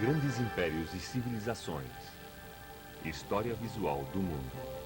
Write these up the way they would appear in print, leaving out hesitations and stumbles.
Grandes impérios e civilizações. História visual do mundo.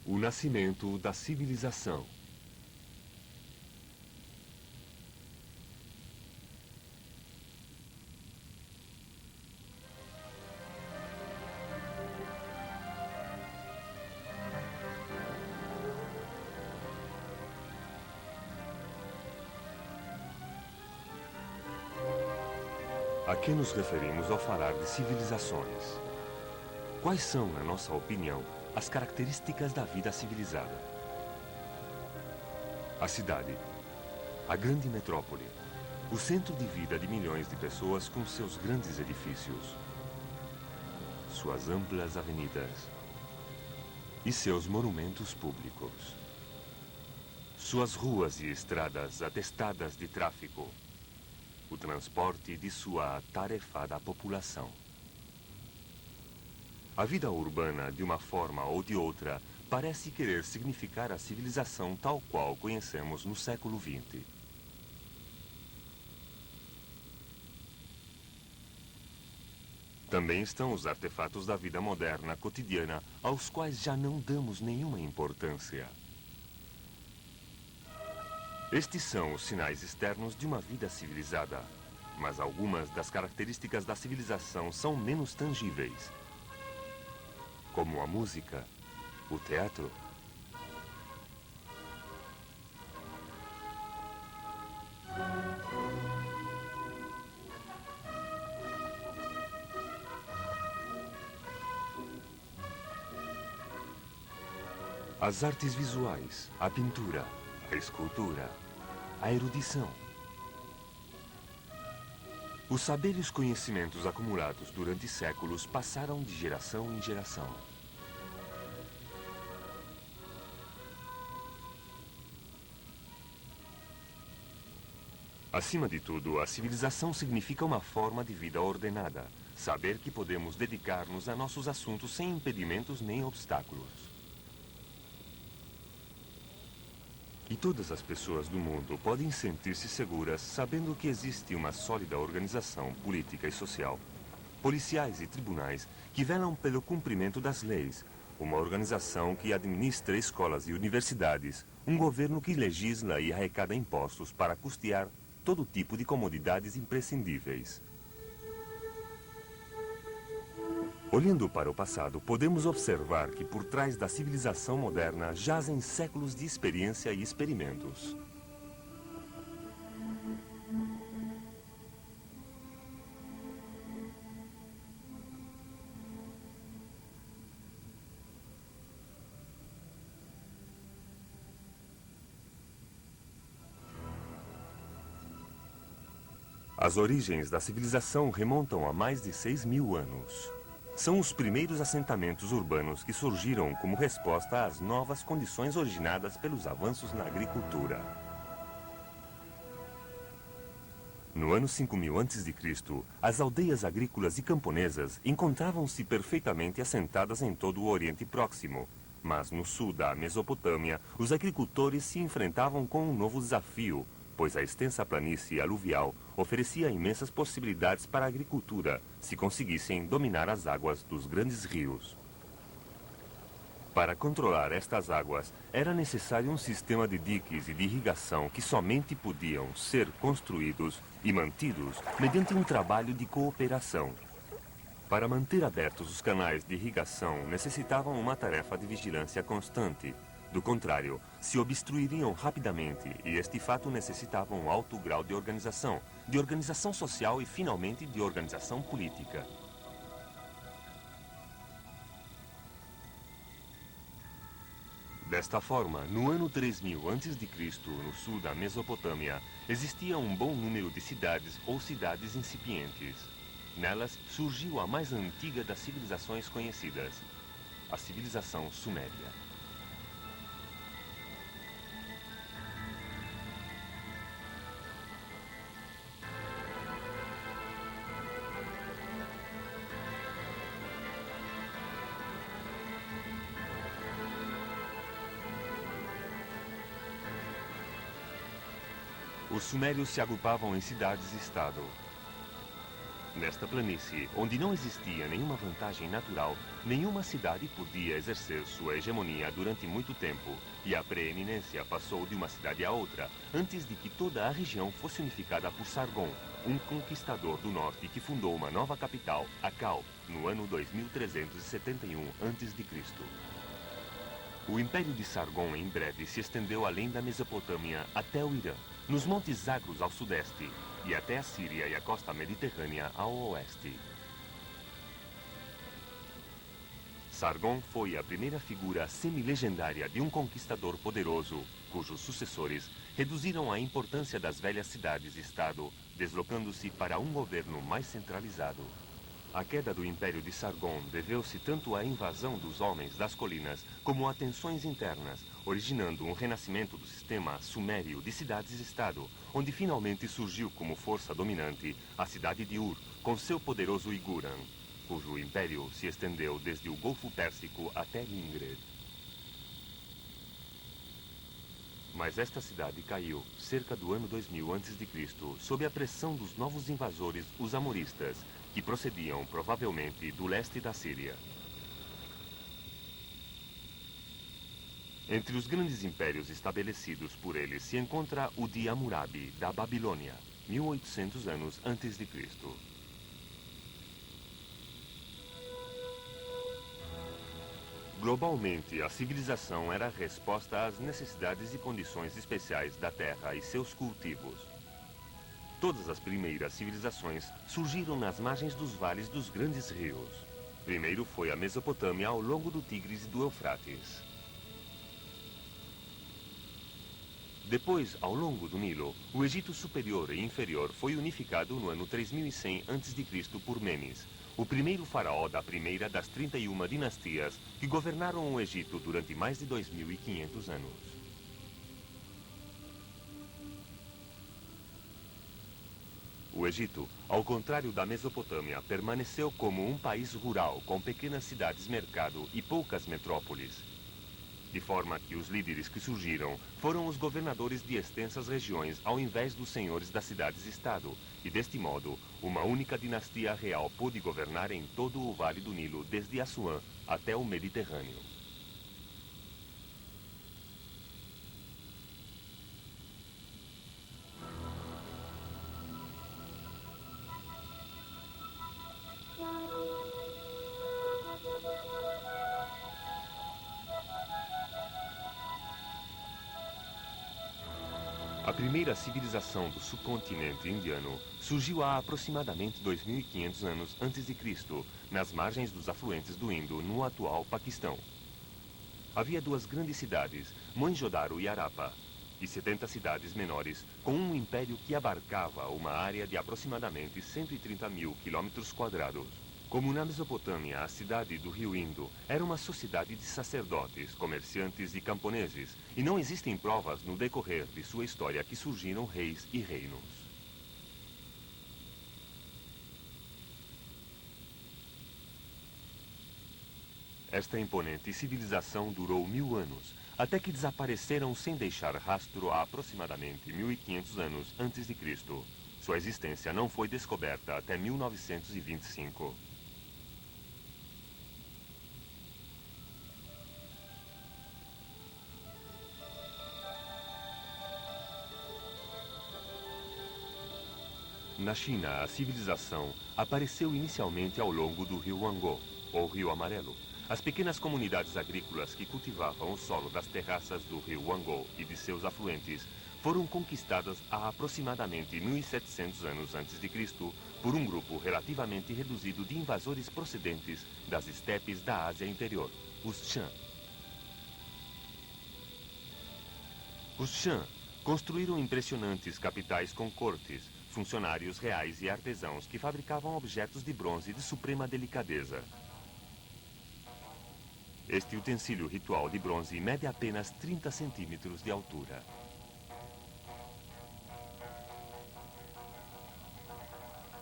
O nascimento da civilização. A que nos referimos ao falar de civilizações? Quais são, na nossa opinião, as características da vida civilizada? A cidade, a grande metrópole, o centro de vida de milhões de pessoas com seus grandes edifícios, suas amplas avenidas e seus monumentos públicos, suas ruas e estradas atestadas de tráfego, o transporte de sua atarefada população. A vida urbana, de uma forma ou de outra, parece querer significar a civilização tal qual conhecemos no século XX. Também estão os artefatos da vida moderna cotidiana, aos quais já não damos nenhuma importância. Estes são os sinais externos de uma vida civilizada, mas algumas das características da civilização são menos tangíveis, como a música, o teatro. As artes visuais, a pintura, a escultura, a erudição. Os saberes e os conhecimentos acumulados durante séculos passaram de geração em geração. Acima de tudo, a civilização significa uma forma de vida ordenada. Saber que podemos dedicar-nos a nossos assuntos sem impedimentos nem obstáculos. E todas as pessoas do mundo podem sentir-se seguras sabendo que existe uma sólida organização política e social, policiais e tribunais que velam pelo cumprimento das leis, uma organização que administra escolas e universidades, um governo que legisla e arrecada impostos para custear todo tipo de comodidades imprescindíveis. Olhando para o passado, podemos observar que por trás da civilização moderna jazem séculos de experiência e experimentos. As origens da civilização remontam a mais de 6.000 anos. São os primeiros assentamentos urbanos que surgiram como resposta às novas condições originadas pelos avanços na agricultura. No ano 5000 a.C., as aldeias agrícolas e camponesas encontravam-se perfeitamente assentadas em todo o Oriente Próximo. Mas no sul da Mesopotâmia, os agricultores se enfrentavam com um novo desafio, pois a extensa planície aluvial oferecia imensas possibilidades para a agricultura, se conseguissem dominar as águas dos grandes rios. Para controlar estas águas, era necessário um sistema de diques e de irrigação que somente podiam ser construídos e mantidos mediante um trabalho de cooperação. Para manter abertos os canais de irrigação, necessitavam uma tarefa de vigilância constante. Do contrário, se obstruiriam rapidamente, e este fato necessitava um alto grau de organização social e, finalmente, de organização política. Desta forma, no ano 3000 a.C., no sul da Mesopotâmia, existia um bom número de cidades ou cidades incipientes. Nelas surgiu a mais antiga das civilizações conhecidas, a civilização suméria. Os sumérios se agrupavam em cidades-estado. Nesta planície, onde não existia nenhuma vantagem natural, nenhuma cidade podia exercer sua hegemonia durante muito tempo, e a preeminência passou de uma cidade a outra, antes de que toda a região fosse unificada por Sargon, um conquistador do norte que fundou uma nova capital, Akkad, no ano 2371 a.C. O Império de Sargon em breve se estendeu além da Mesopotâmia até o Irã, nos Montes Zagros ao sudeste, e até a Síria e a costa mediterrânea ao oeste. Sargon foi a primeira figura semi-legendária de um conquistador poderoso, cujos sucessores reduziram a importância das velhas cidades-estado, deslocando-se para um governo mais centralizado. A queda do Império de Sargon deveu-se tanto à invasão dos homens das colinas como a tensões internas, originando um renascimento do sistema sumério de cidades-estado, onde finalmente surgiu como força dominante a cidade de Ur, com seu poderoso Iguran, cujo império se estendeu desde o Golfo Pérsico até Ingrid. Mas esta cidade caiu, cerca do ano 2000 a.C., sob a pressão dos novos invasores, os amoristas, que procediam provavelmente do leste da Síria. Entre os grandes impérios estabelecidos por eles se encontra o de Hammurabi, da Babilônia, 1800 anos antes de Cristo. Globalmente, a civilização era a resposta às necessidades e condições especiais da terra e seus cultivos. Todas as primeiras civilizações surgiram nas margens dos vales dos grandes rios. Primeiro foi a Mesopotâmia ao longo do Tigres e do Eufrates. Depois, ao longo do Nilo, o Egito Superior e Inferior foi unificado no ano 3100 a.C. por Menes, o primeiro faraó da primeira das 31 dinastias que governaram o Egito durante mais de 2500 anos. O Egito, ao contrário da Mesopotâmia, permaneceu como um país rural com pequenas cidades-mercado e poucas metrópoles. De forma que os líderes que surgiram foram os governadores de extensas regiões ao invés dos senhores das cidades-estado, e deste modo, uma única dinastia real pôde governar em todo o Vale do Nilo desde Assuã até o Mediterrâneo. A primeira civilização do subcontinente indiano surgiu há aproximadamente 2500 anos antes de Cristo, nas margens dos afluentes do Indo, no atual Paquistão. Havia duas grandes cidades, Mohenjo-daro e Harappa, e 70 cidades menores, com um império que abarcava uma área de aproximadamente 130.000 km². Como na Mesopotâmia, a cidade do rio Indo era uma sociedade de sacerdotes, comerciantes e camponeses, e não existem provas no decorrer de sua história que surgiram reis e reinos. Esta imponente civilização durou 1000 anos, até que desapareceram sem deixar rastro há aproximadamente 1500 anos antes de Cristo. Sua existência não foi descoberta até 1925. Na China, a civilização apareceu inicialmente ao longo do rio Huanghe, ou Rio Amarelo. As pequenas comunidades agrícolas que cultivavam o solo das terraças do rio Huanghe e de seus afluentes foram conquistadas há aproximadamente 1700 anos antes de Cristo por um grupo relativamente reduzido de invasores procedentes das estepes da Ásia Interior, os Shan. Os Shan construíram impressionantes capitais com cortes, funcionários reais e artesãos que fabricavam objetos de bronze de suprema delicadeza. Este utensílio ritual de bronze mede apenas 30 centímetros de altura.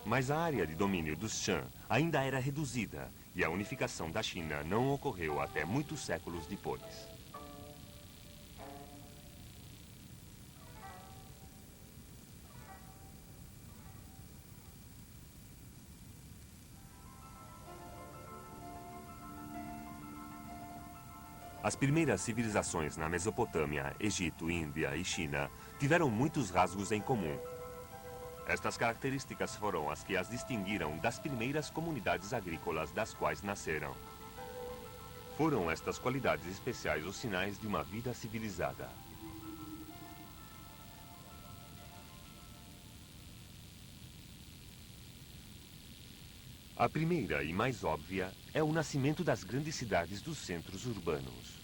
Mas a área de domínio dos Shan ainda era reduzida e a unificação da China não ocorreu até muitos séculos depois. As primeiras civilizações na Mesopotâmia, Egito, Índia e China tiveram muitos rasgos em comum. Estas características foram as que as distinguiram das primeiras comunidades agrícolas das quais nasceram. Foram estas qualidades especiais os sinais de uma vida civilizada. A primeira e mais óbvia é o nascimento das grandes cidades dos centros urbanos.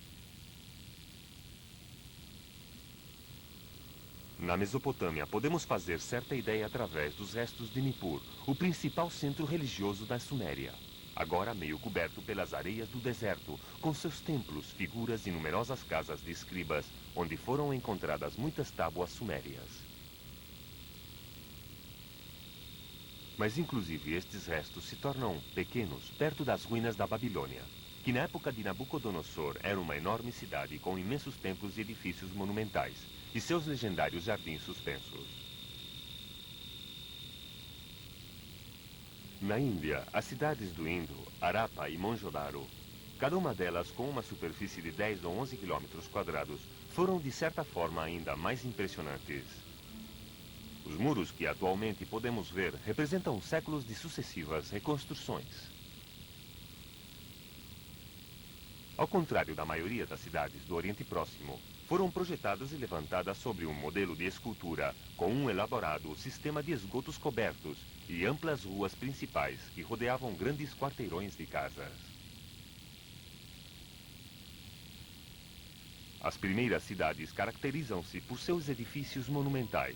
Na Mesopotâmia, podemos fazer certa ideia através dos restos de Nippur, o principal centro religioso da Suméria. Agora meio coberto pelas areias do deserto, com seus templos, figuras e numerosas casas de escribas, onde foram encontradas muitas tábuas sumérias. Mas inclusive estes restos se tornam pequenos perto das ruínas da Babilônia, que na época de Nabucodonosor era uma enorme cidade com imensos templos e edifícios monumentais, e seus legendários jardins suspensos. Na Índia, as cidades do Indo, Harappa e Mohenjo-daro, cada uma delas com uma superfície de 10 ou 11 quilômetros quadrados, foram de certa forma ainda mais impressionantes. Os muros que atualmente podemos ver representam séculos de sucessivas reconstruções. Ao contrário da maioria das cidades do Oriente Próximo, foram projetadas e levantadas sobre um modelo de escultura com um elaborado sistema de esgotos cobertos e amplas ruas principais que rodeavam grandes quarteirões de casas. As primeiras cidades caracterizam-se por seus edifícios monumentais.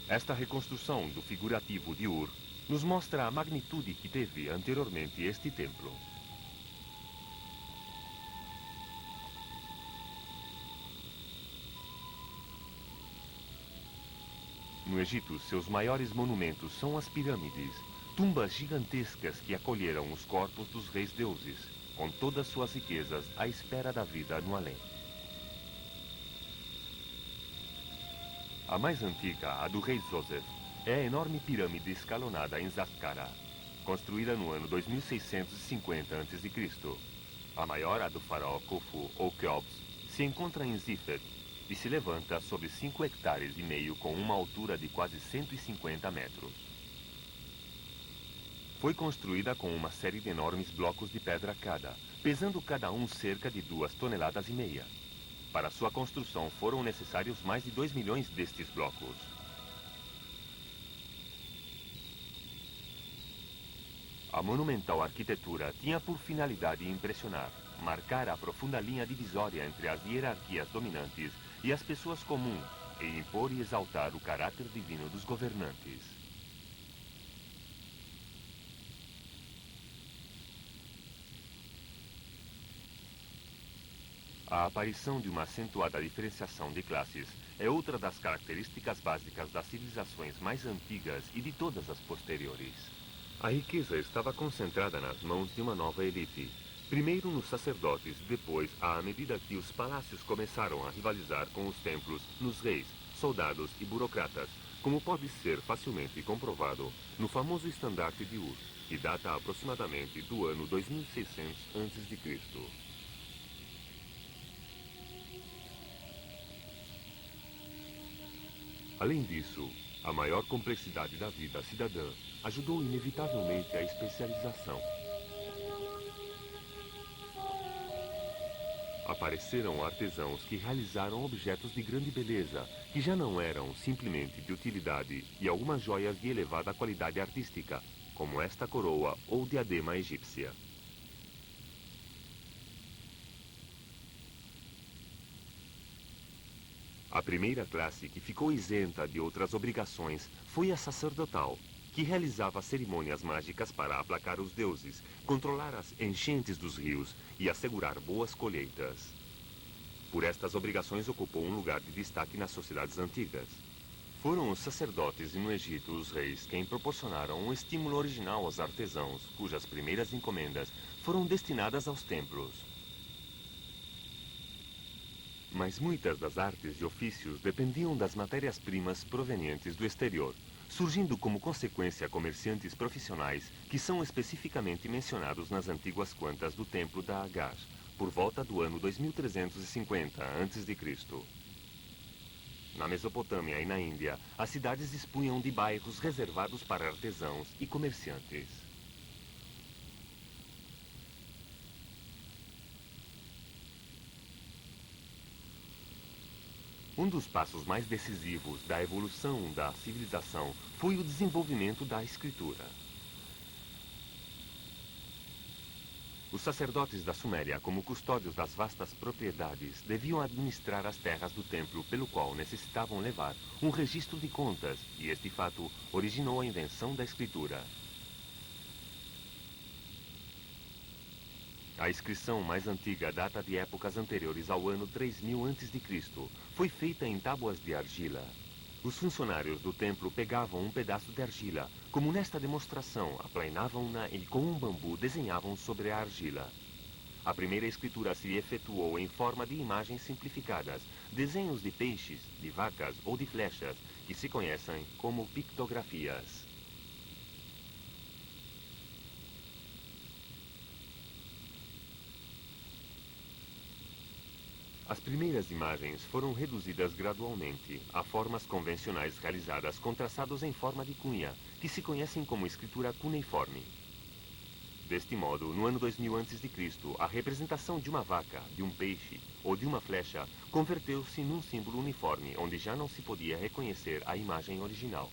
Esta reconstrução do figurativo de Ur nos mostra a magnitude que teve anteriormente este templo. No Egito, seus maiores monumentos são as pirâmides, tumbas gigantescas que acolheram os corpos dos reis deuses, com todas suas riquezas à espera da vida no além. A mais antiga, a do rei Joseph, é a enorme pirâmide escalonada em Saqqara, construída no ano 2650 a.C. A maior, a do faraó Khufu ou Khéops, se encontra em Sifet e se levanta sobre 5,5 hectares com uma altura de quase 150 metros. Foi construída com uma série de enormes blocos de pedra cada, pesando cada um cerca de 2,5 toneladas. Para sua construção foram necessários mais de 2 milhões destes blocos. A monumental arquitetura tinha por finalidade impressionar, marcar a profunda linha divisória entre as hierarquias dominantes e as pessoas comuns, e impor e exaltar o caráter divino dos governantes. A aparição de uma acentuada diferenciação de classes é outra das características básicas das civilizações mais antigas e de todas as posteriores. A riqueza estava concentrada nas mãos de uma nova elite. Primeiro nos sacerdotes, depois, à medida que os palácios começaram a rivalizar com os templos, nos reis, soldados e burocratas, como pode ser facilmente comprovado no famoso estandarte de Ur, que data aproximadamente do ano 2600 a.C. Além disso, a maior complexidade da vida cidadã ajudou inevitavelmente a especialização. Apareceram artesãos que realizaram objetos de grande beleza, que já não eram simplesmente de utilidade, e algumas joias de elevada qualidade artística, como esta coroa ou diadema egípcia. A primeira classe que ficou isenta de outras obrigações foi a sacerdotal, que realizava cerimônias mágicas para aplacar os deuses, controlar as enchentes dos rios e assegurar boas colheitas. Por estas obrigações ocupou um lugar de destaque nas sociedades antigas. Foram os sacerdotes e no Egito os reis quem proporcionaram um estímulo original aos artesãos, cujas primeiras encomendas foram destinadas aos templos. Mas muitas das artes e ofícios dependiam das matérias-primas provenientes do exterior, surgindo como consequência comerciantes profissionais que são especificamente mencionados nas antigas contas do Templo da Agar, por volta do ano 2350 a.C. Na Mesopotâmia e na Índia, as cidades dispunham de bairros reservados para artesãos e comerciantes. Um dos passos mais decisivos da evolução da civilização foi o desenvolvimento da escritura. Os sacerdotes da Suméria, como custódios das vastas propriedades, deviam administrar as terras do templo, pelo qual necessitavam levar um registro de contas, e este fato originou a invenção da escritura. A inscrição mais antiga data de épocas anteriores ao ano 3000 a.C. Foi feita em tábuas de argila. Os funcionários do templo pegavam um pedaço de argila, como nesta demonstração, aplainavam-na e com um bambu desenhavam sobre a argila. A primeira escritura se efetuou em forma de imagens simplificadas, desenhos de peixes, de vacas ou de flechas, que se conhecem como pictografias. As primeiras imagens foram reduzidas gradualmente a formas convencionais realizadas com traçados em forma de cunha, que se conhecem como escritura cuneiforme. Deste modo, no ano 2000 a.C., a representação de uma vaca, de um peixe ou de uma flecha converteu-se num símbolo uniforme, onde já não se podia reconhecer a imagem original.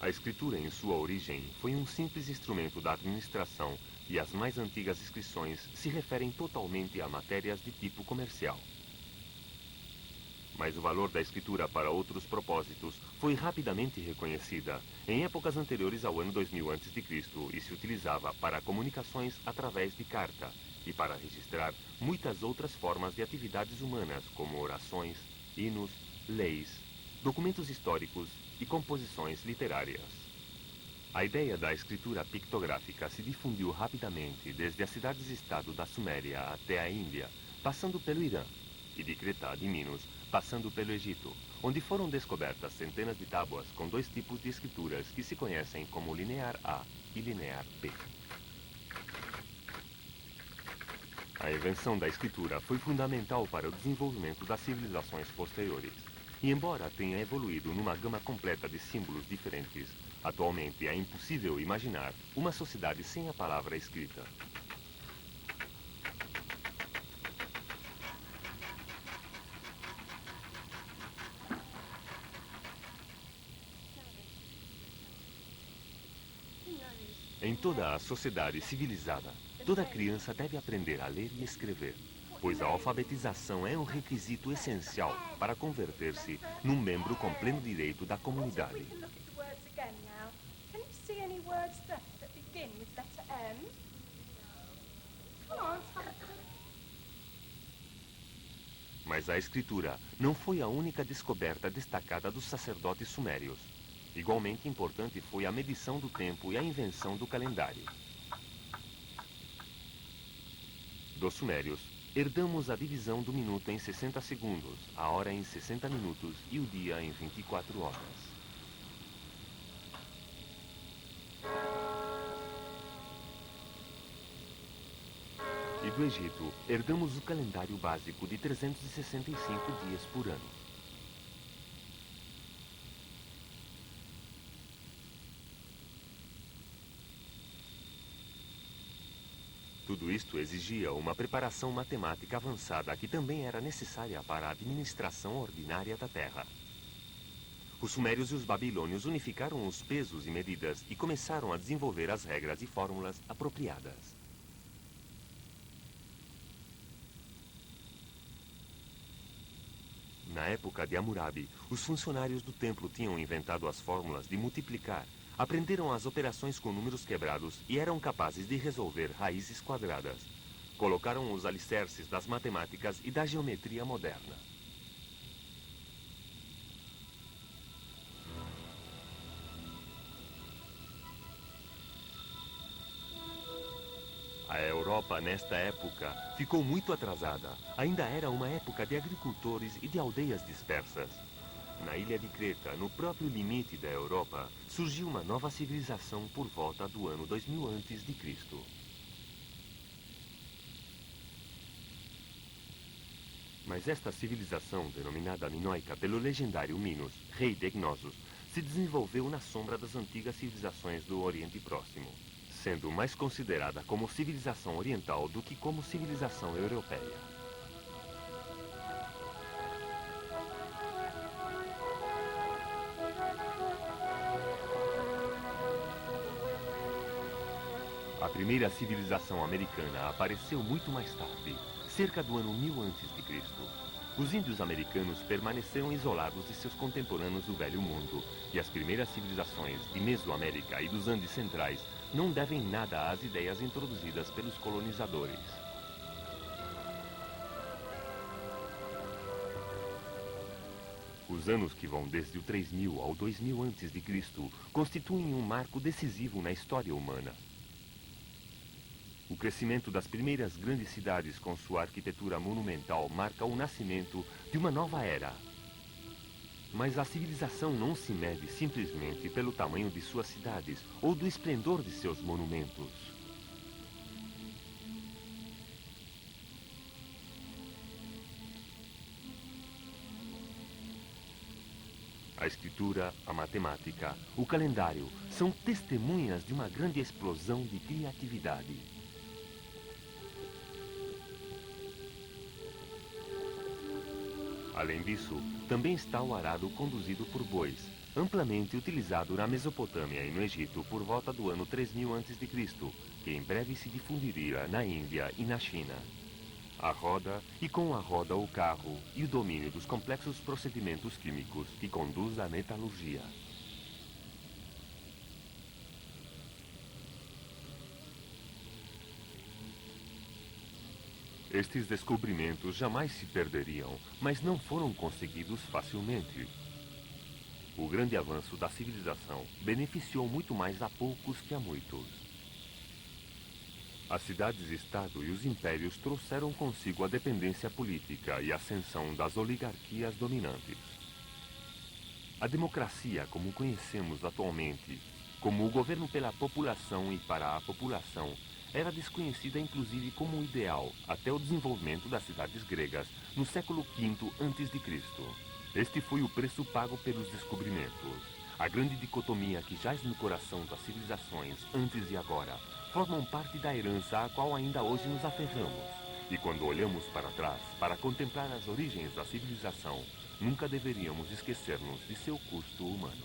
A escritura, em sua origem, foi um simples instrumento da administração e as mais antigas inscrições se referem totalmente a matérias de tipo comercial. Mas o valor da escritura para outros propósitos foi rapidamente reconhecida em épocas anteriores ao ano 2000 a.C. e se utilizava para comunicações através de carta e para registrar muitas outras formas de atividades humanas, como orações, hinos, leis, documentos históricos e composições literárias. A ideia da escritura pictográfica se difundiu rapidamente desde as cidades-estado da Suméria até a Índia, passando pelo Irã, e de Creta de Minos, passando pelo Egito, onde foram descobertas centenas de tábuas com dois tipos de escrituras que se conhecem como linear A e linear B. A invenção da escritura foi fundamental para o desenvolvimento das civilizações posteriores. E embora tenha evoluído numa gama completa de símbolos diferentes, atualmente é impossível imaginar uma sociedade sem a palavra escrita. Em toda a sociedade civilizada, toda criança deve aprender a ler e escrever, pois a alfabetização é um requisito essencial para converter-se num membro com pleno direito da comunidade. Mas a escritura não foi a única descoberta destacada dos sacerdotes sumérios. Igualmente importante foi a medição do tempo e a invenção do calendário. Dos sumérios, herdamos a divisão do minuto em 60 segundos, a hora em 60 minutos e o dia em 24 horas. E do Egito, herdamos o calendário básico de 365 dias por ano. Tudo isto exigia uma preparação matemática avançada que também era necessária para a administração ordinária da terra. Os sumérios e os babilônios unificaram os pesos e medidas e começaram a desenvolver as regras e fórmulas apropriadas. Na época de Hammurabi, os funcionários do templo tinham inventado as fórmulas de multiplicar, aprenderam as operações com números quebrados e eram capazes de resolver raízes quadradas. Colocaram os alicerces das matemáticas e da geometria moderna. A Europa, nesta época, ficou muito atrasada. Ainda era uma época de agricultores e de aldeias dispersas. Na ilha de Creta, no próprio limite da Europa, surgiu uma nova civilização por volta do ano 2000 a.C. Mas esta civilização, denominada minoica pelo legendário Minos, rei de Cnossos, se desenvolveu na sombra das antigas civilizações do Oriente Próximo, sendo mais considerada como civilização oriental do que como civilização europeia. A primeira civilização americana apareceu muito mais tarde, cerca do ano 1000 a.C. Os índios americanos permaneceram isolados de seus contemporâneos do Velho Mundo, e as primeiras civilizações de Mesoamérica e dos Andes Centrais não devem nada às ideias introduzidas pelos colonizadores. Os anos que vão desde o 3000 ao 2000 a.C. constituem um marco decisivo na história humana. O crescimento das primeiras grandes cidades com sua arquitetura monumental marca o nascimento de uma nova era. Mas a civilização não se mede simplesmente pelo tamanho de suas cidades ou do esplendor de seus monumentos. A escritura, a matemática, o calendário são testemunhas de uma grande explosão de criatividade. Além disso, também está o arado conduzido por bois, amplamente utilizado na Mesopotâmia e no Egito por volta do ano 3000 a.C., que em breve se difundiria na Índia e na China. A roda, e com a roda o carro, e o domínio dos complexos procedimentos químicos que conduz à metalurgia. Estes descobrimentos jamais se perderiam, mas não foram conseguidos facilmente. O grande avanço da civilização beneficiou muito mais a poucos que a muitos. As cidades-estado e os impérios trouxeram consigo a dependência política e a ascensão das oligarquias dominantes. A democracia, como conhecemos atualmente, como o governo pela população e para a população, era desconhecida inclusive como ideal até o desenvolvimento das cidades gregas no século V a.C. Este foi o preço pago pelos descobrimentos. A grande dicotomia que jaz no coração das civilizações antes e agora formam parte da herança a qual ainda hoje nos aferramos. E quando olhamos para trás para contemplar as origens da civilização, nunca deveríamos esquecer-nos de seu custo humano.